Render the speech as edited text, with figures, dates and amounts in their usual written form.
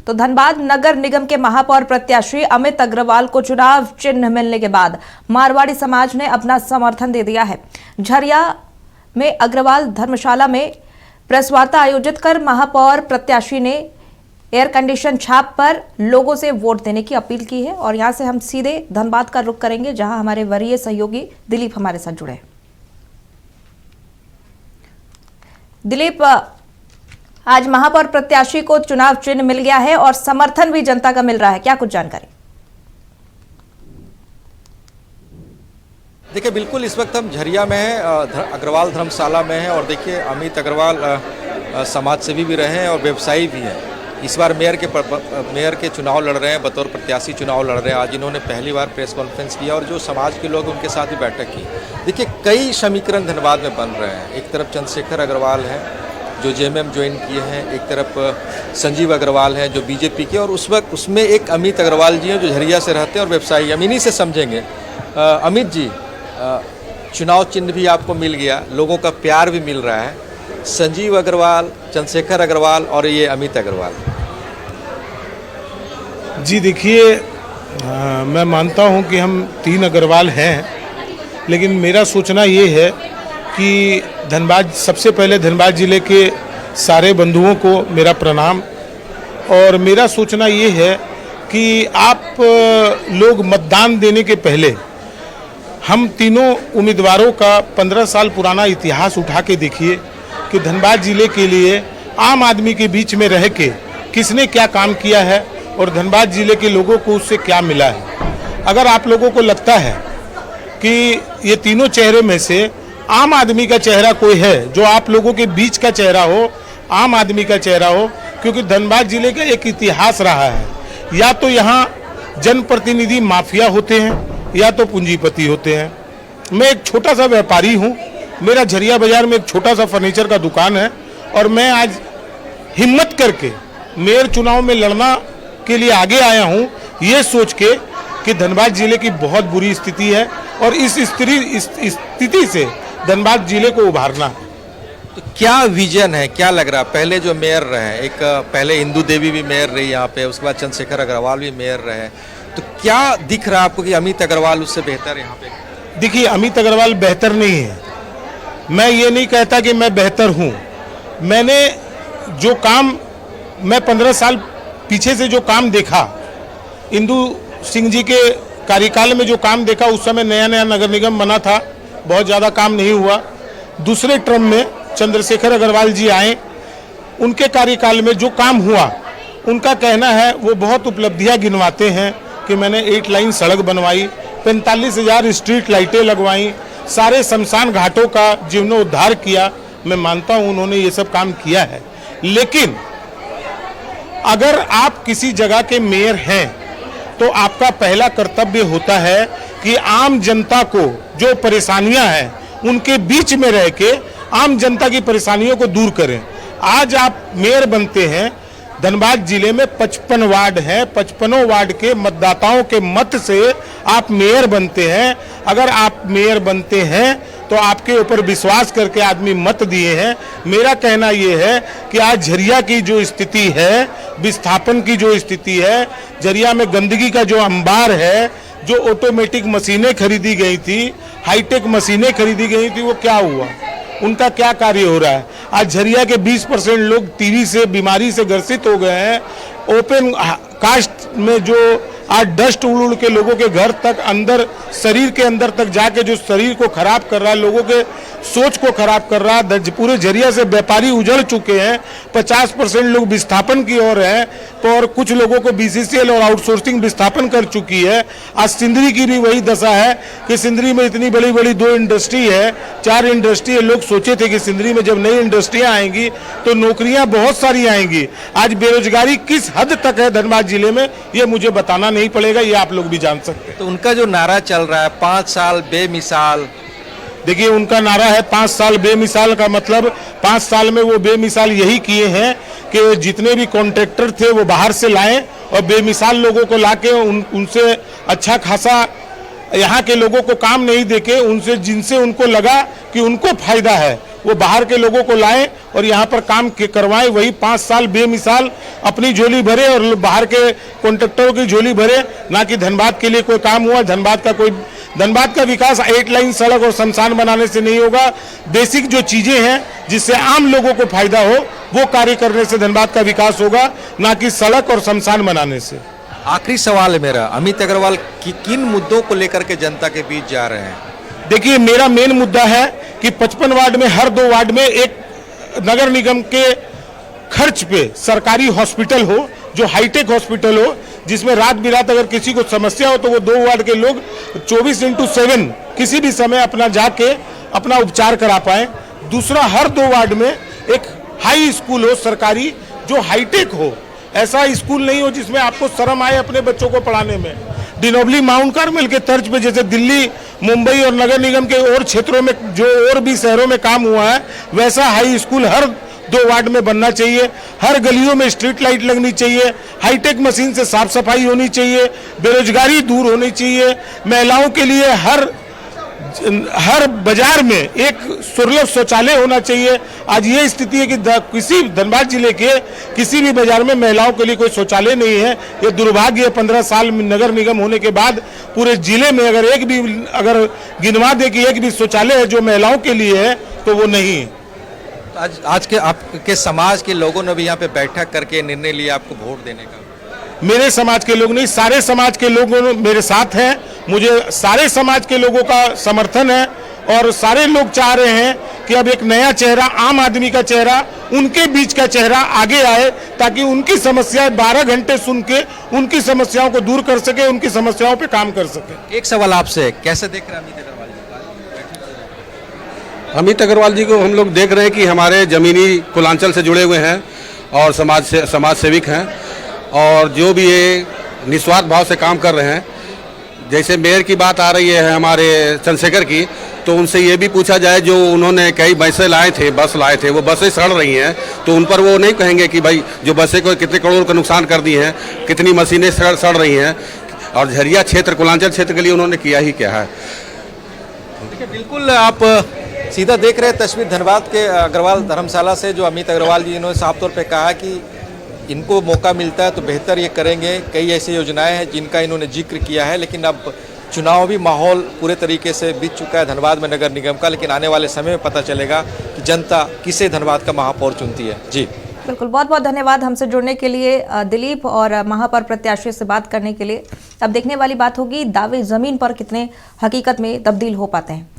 तो धनबाद नगर निगम के महापौर प्रत्याशी अमित अग्रवाल को चुनाव चिन्ह मिलने के बाद मारवाड़ी समाज ने अपना समर्थन दे दिया है। झरिया में अग्रवाल धर्मशाला में प्रेस वार्ता आयोजित कर महापौर प्रत्याशी ने एयर कंडीशन छाप पर लोगों से वोट देने की अपील की है। और यहां से हम सीधे धनबाद का रुख करेंगे, जहां हमारे वरीय सहयोगी दिलीप हमारे साथ जुड़े। दिलीप, आज महापौर प्रत्याशी को चुनाव चिन्ह मिल गया है और समर्थन भी जनता का मिल रहा है, क्या कुछ जानकारी? देखिए, बिल्कुल इस वक्त हम झरिया में हैं, अग्रवाल धर्मशाला में हैं। और देखिए, अमित अग्रवाल समाज सेवी भी रहे हैं और व्यवसायी भी हैं। इस बार मेयर के चुनाव लड़ रहे हैं, बतौर प्रत्याशी चुनाव लड़ रहे हैं। आज इन्होंने पहली बार प्रेस कॉन्फ्रेंस किया और जो समाज के लोग उनके साथ भी बैठक की। देखिए, कई समीकरण धनबाद में बन रहे हैं। एक तरफ चंद्रशेखर अग्रवाल हैं जो जेएमएम ज्वाइन किए हैं, एक तरफ संजीव अग्रवाल हैं जो बीजेपी के, और उस वक्त उसमें एक अमित अग्रवाल जी हैं जो झरिया से रहते हैं और व्यवसायी। हम इन्हीं से समझेंगे। अमित जी, चुनाव चिन्ह भी आपको मिल गया, लोगों का प्यार भी मिल रहा है। संजीव अग्रवाल, चंद्रशेखर अग्रवाल और ये अमित अग्रवाल। जी देखिए, मैं मानता हूं कि हम 3 अग्रवाल हैं, लेकिन मेरा सोचना ये है कि धनबाद, सबसे पहले धनबाद जिले के सारे बंधुओं को मेरा प्रणाम। और मेरा सोचना ये है कि आप लोग मतदान देने के पहले हम तीनों उम्मीदवारों का 15 साल पुराना इतिहास उठा के देखिए कि धनबाद जिले के लिए आम आदमी के बीच में रह के किसने क्या काम किया है और धनबाद जिले के लोगों को उससे क्या मिला है। अगर आप लोगों को लगता है कि ये तीनों चेहरे में से आम आदमी का चेहरा कोई है जो आप लोगों के बीच का चेहरा हो, आम आदमी का चेहरा हो, क्योंकि धनबाद जिले का एक इतिहास रहा है। या तो यहाँ जनप्रतिनिधि माफिया होते हैं या तो पूंजीपति होते हैं। मैं एक छोटा सा व्यापारी हूँ, मेरा झरिया बाजार में एक छोटा सा फर्नीचर का दुकान है, और मैं आज हिम्मत करके मेयर चुनाव में लड़ना के लिए आगे आया हूँ, ये सोच के कि धनबाद जिले की बहुत बुरी स्थिति है और इस स्थिति से धनबाद जिले को उभारना है। तो क्या विजन है, क्या लग रहा है? पहले जो मेयर रहे, एक पहले इंदू देवी भी मेयर रही यहाँ पे, उसके बाद चंद्रशेखर अग्रवाल भी मेयर रहे, तो क्या दिख रहा है आपको कि अमित अग्रवाल उससे बेहतर यहाँ पे? देखिए, अमित अग्रवाल बेहतर नहीं है। मैं ये नहीं कहता कि मैं बेहतर हूँ। मैंने जो काम, मैं 15 साल पीछे से जो काम देखा, इंदू सिंह जी के कार्यकाल में जो काम देखा, उस समय नया नया नगर निगम बना था, बहुत ज़्यादा काम नहीं हुआ। दूसरे टर्म में चंद्रशेखर अग्रवाल जी आए, उनके कार्यकाल में जो काम हुआ, उनका कहना है वो बहुत उपलब्धियां गिनवाते हैं कि मैंने 8 लाइन सड़क बनवाई, 45,000 स्ट्रीट लाइटें लगवाई, सारे शमशान घाटों का जीर्णोद्धार किया। मैं मानता हूं उन्होंने ये सब काम किया है। लेकिन अगर आप किसी जगह के मेयर हैं तो आपका पहला कर्तव्य होता है कि आम जनता को जो परेशानियां हैं उनके बीच में रह के आम जनता की परेशानियों को दूर करें। आज आप मेयर बनते हैं, धनबाद जिले में 55 वार्ड हैं, 55 वार्ड के मतदाताओं के मत से आप मेयर बनते हैं। अगर आप मेयर बनते हैं तो आपके ऊपर विश्वास करके आदमी मत दिए हैं। मेरा कहना यह है कि आज झरिया की जो स्थिति है, विस्थापन की जो स्थिति है, झरिया में गंदगी का जो अंबार है, जो ऑटोमेटिक मशीनें खरीदी गई थी, हाईटेक मशीनें खरीदी गई थी, वो क्या हुआ? उनका क्या कार्य हो रहा है? आज झरिया के 20% लोग टीबी से, बीमारी से ग्रसित हो गए हैं। ओपन कास्ट में जो आज डस्ट उड़ उड़ के लोगों के घर तक, अंदर शरीर के अंदर तक जाके जो शरीर को खराब कर रहा है, लोगों के सोच को खराब कर रहा है। पूरे झरिया से व्यापारी उजड़ चुके हैं। 50% लोग विस्थापन की ओर हैं, तो और कुछ लोगों को बीसीसीएल और आउटसोर्सिंग विस्थापन कर चुकी है। आज सिंदरी की भी वही दशा है कि सिंदरी में इतनी बड़ी बड़ी 2 इंडस्ट्री है, 4 इंडस्ट्री है। लोग सोचे थे कि सिंदरी में जब नई इंडस्ट्रियां आएंगी तो नौकरियां बहुत सारी आएंगी। आज बेरोजगारी किस हद तक है धनबाद जिले में, ये मुझे बताना नहीं पड़ेगा, ये आप लोग भी जान सकते हैं। तो उनका जो नारा चल रहा है 5 साल बेमिसाल, देखिए, उनका नारा है 5 साल बेमिसाल, का मतलब 5 साल में वो बेमिसाल यही किए हैं कि जितने भी कॉन्ट्रैक्टर थे वो बाहर से लाएं और बेमिसाल लोगों को लाके उनसे अच्छा खासा यहाँ के लोगों को काम नहीं देके, उनसे जिनसे उनको लगा कि उनको फायदा है वो बाहर के लोगों को लाएं और यहाँ पर काम करवाएं। वही 5 साल बेमिसाल अपनी झोली भरे और बाहर के कॉन्ट्रैक्टरों की झोली भरे, ना कि धनबाद के लिए कोई काम हुआ। धनबाद का विकास 8 लाइन सड़क और शमशान बनाने से नहीं होगा। बेसिक जो चीजें हैं जिससे आम लोगों को फायदा हो वो कार्य करने से धनबाद का विकास होगा, ना कि सड़क और शमशान बनाने से। आखिरी सवाल है मेरा, अमित अग्रवाल किन मुद्दों को लेकर के जनता के बीच जा रहे हैं? देखिए, मेरा मेन मुद्दा है कि 55 वार्ड में हर 2 वार्ड में एक नगर निगम के खर्च पे सरकारी हॉस्पिटल हो, जो हाईटेक हॉस्पिटल हो, जिसमें रात बिरात अगर किसी को समस्या हो तो वो 2 वार्ड के लोग 24/7 किसी भी समय अपना जाके अपना उपचार करा पाए। दूसरा, हर 2 वार्ड में एक हाई स्कूल हो सरकारी, जो हाईटेक हो। ऐसा स्कूल नहीं हो जिसमें आपको शर्म आए अपने बच्चों को पढ़ाने में। डिनोबली माउंट कार्मेल के तर्ज पे जैसे दिल्ली, मुंबई और नगर निगम के और क्षेत्रों में जो और भी शहरों में काम हुआ है, वैसा हाई स्कूल हर 2 वार्ड में बनना चाहिए। हर गलियों में स्ट्रीट लाइट लगनी चाहिए, हाईटेक मशीन से साफ सफाई होनी चाहिए, बेरोजगारी दूर होनी चाहिए। महिलाओं के लिए हर बाजार में एक सुलभ शौचालय होना चाहिए। आज ये स्थिति है कि किसी धनबाद जिले के किसी भी बाजार में महिलाओं के लिए कोई शौचालय नहीं है। ये दुर्भाग्य है। 15 साल नगर निगम होने के बाद पूरे जिले में अगर गिनवा दे कि एक भी शौचालय है जो महिलाओं के लिए है तो वो नहीं है। आज के आपके समाज के लोगों ने भी यहाँ पे बैठक करके निर्णय लिया आपको वोट देने का। मेरे समाज के लोग नहीं, सारे समाज के लोग मेरे साथ हैं। मुझे सारे समाज के लोगों का समर्थन है और सारे लोग चाह रहे हैं कि अब एक नया चेहरा, आम आदमी का चेहरा, उनके बीच का चेहरा आगे आए, ताकि उनकी समस्याएं 12 घंटे सुन के उनकी समस्याओं को दूर कर सके, उनकी समस्याओं पे काम कर सके। एक सवाल आपसे, कैसे देख रहे हैं अमित अग्रवाल जी? अमित अग्रवाल जी को हम लोग देख रहे हैं कि हमारे जमीनी कुलांचल से जुड़े हुए हैं और समाज सेविक हैं, और जो भी ये निस्वार्थ भाव से काम कर रहे हैं। जैसे मेयर की बात आ रही है हमारे चंद्रशेखर की, तो उनसे ये भी पूछा जाए, जो उन्होंने कई बस लाए थे, वो बसें सड़ रही हैं, तो उन पर वो नहीं कहेंगे कि भाई जो बसें को कितने करोड़ का नुकसान कर दी हैं, कितनी मशीनें सड़ रही हैं, और झरिया क्षेत्र, कुलांचल क्षेत्र के लिए उन्होंने किया ही क्या है। देखिए, बिल्कुल आप सीधा देख रहे हैं तस्वीर धनबाद के अग्रवाल धर्मशाला से, जो अमित अग्रवाल जी इन्होंने साफ तौर पे कहा कि इनको मौका मिलता है तो बेहतर ये करेंगे। कई ऐसी योजनाएं हैं जिनका इन्होंने जिक्र किया है, लेकिन अब चुनावी माहौल पूरे तरीके से बीत चुका है धनबाद में नगर निगम का, लेकिन आने वाले समय में पता चलेगा कि जनता किसे धनबाद का महापौर चुनती है। जी बिल्कुल, बहुत बहुत धन्यवाद हमसे जुड़ने के लिए दिलीप, और महापौर प्रत्याशी से बात करने के लिए। अब देखने वाली बात होगी दावे जमीन पर कितने हकीकत में तब्दील हो पाते हैं।